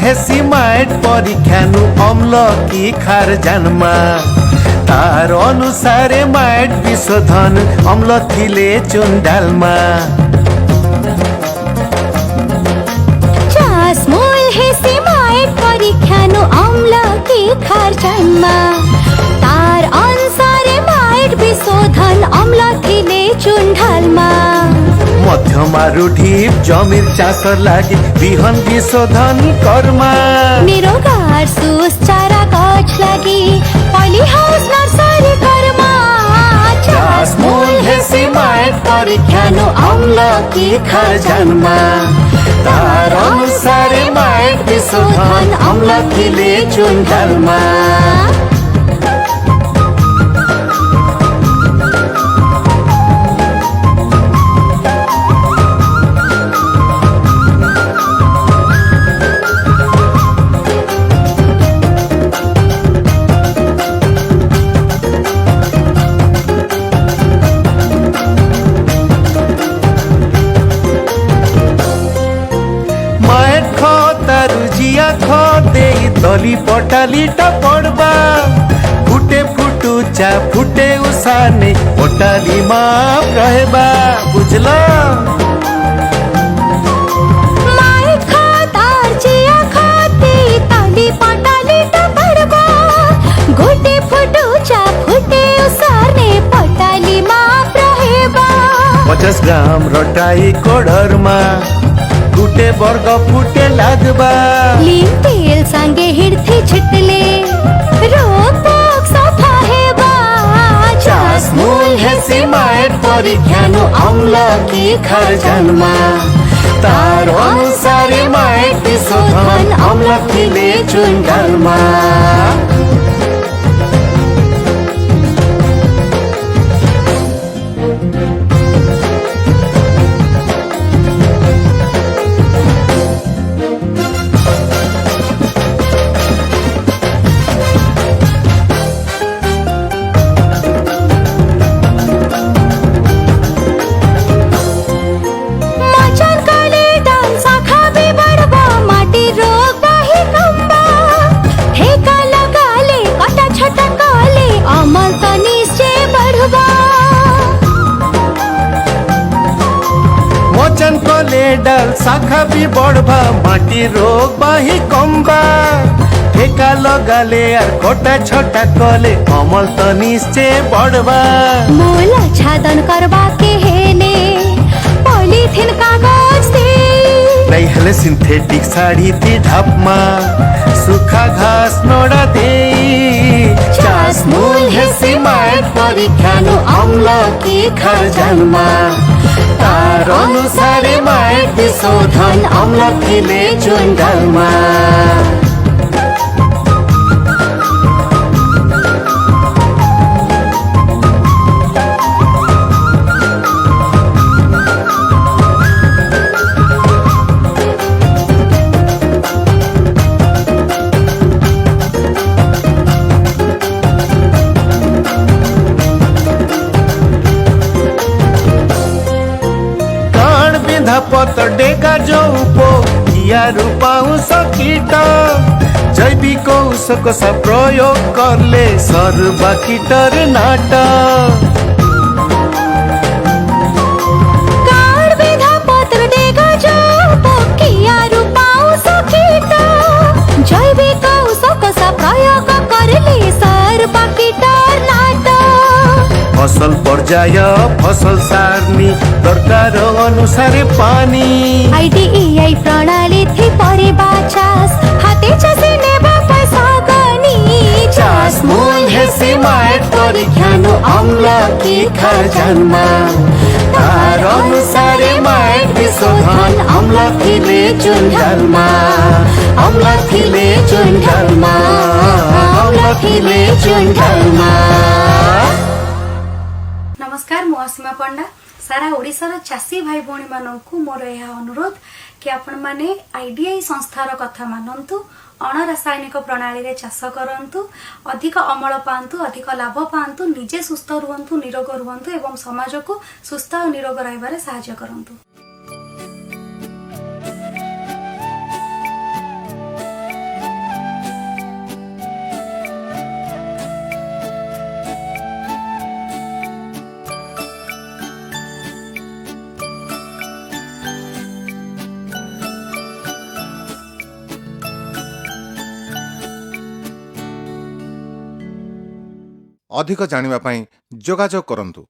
हेसी might परीक्षा नु अम्ल कि खार जन्मा तार अनुसारे माइट विशोधन अम्ल थिले चुन्डालमा चासमूल हेसी माइट परीक्षा नु अम्ल कि खार जन्मा तार अनुसारे माइट विशोधन अम्ल थिले चुन्डालमा मध्यमा रुढीप जमिर चास लागि बिहन विशोधन कर्मा मेरो घर सुस चारा गाछ लागि पली हाउस नर्सरी कर्मा चासमूल हेसी माइट परीक्षा नु अम्ल कि खार जन्मा तार अनुसारे माइट विशोधन अम्ल थिले चुन्डालमा दली पटालीटा पड़बा फुटे फुटुचा फुटे उसाने पटाली माँ रहबा बुझला माइट खातार जिया खाते ताली पटालीटा पड़बा गुटे फुटुचा फुटे उसाने पटाली माँ रहबा 50 ग्राम रटाई कोडरमा गुटे वर्ग फुटे लागबा लीम तेल संगे हिड़थे छिटले रोग पोक सफा हेबा चासमूल हेसी माइट परीक्षा नु अम्ल कि खार जन्मा तार अनुसारे माइट विशोधन अम्ल थिले चुन्डालमा वचन कले डाल शाखा भी बढ़बा माटी रोग बाही कमबा ठेका लगाले और खोटा छोटा कले अमल तो निश्चय बढ़बा मूल छादन करबा के हेले पॉलीथिन कागज दे नहीं हले सिंथेटिक साड़ी ती ढापमा सूखा घास नोड़ा दे चासमूल हेसी माइट परीक्षा नु अम्ल कि खार जन्मा तार अनुसारे माइट विशोधन अम्ल थिले चुन्डालमा पत्र डेगा जो उपो या रूपाऊ सकीट जैविक औषधको सा प्रयोग करले सर्वा कीटर नाट कार्ड विधा पत्र डेगा जो उपो या रूपाऊ सकीट जैविक औषधको सा प्रयोग करले सर्वा कीटर नाट फसल पर्याय फसल सार्नी दरकार अनुसारे पानी आईडीईआई प्रणाली थी परिबा चास हाते चासे नेबा पैसा गनी चासमूल हेसी माइट परीक्षा नु अम्ल कि खार जन्मा तार अनुसारे माइट विशोधन अम्ल थिले चुन्डालमा अम्ल थिले चुन्डालमा अम्ल थिले चुन्डालमा। नमस्कार मु असीमा पंडा सारा ओडिशार चाषी भाई भौणी मानू मोर यह अनुरोध कि आपण माने आईडीआई संस्थार कथा मानतु अण रासायनिक प्रणाली रे चाष करंतु अधिक अमल पांतु अधिक लाभ पांतु निजे सुस्थ रुहंतु निरोग रुहंतु एवं समाज को सुस्थ और निरोग रहिबारे सहायता करंतु। अधिक जानिबा पई जोगाजोग करंतु।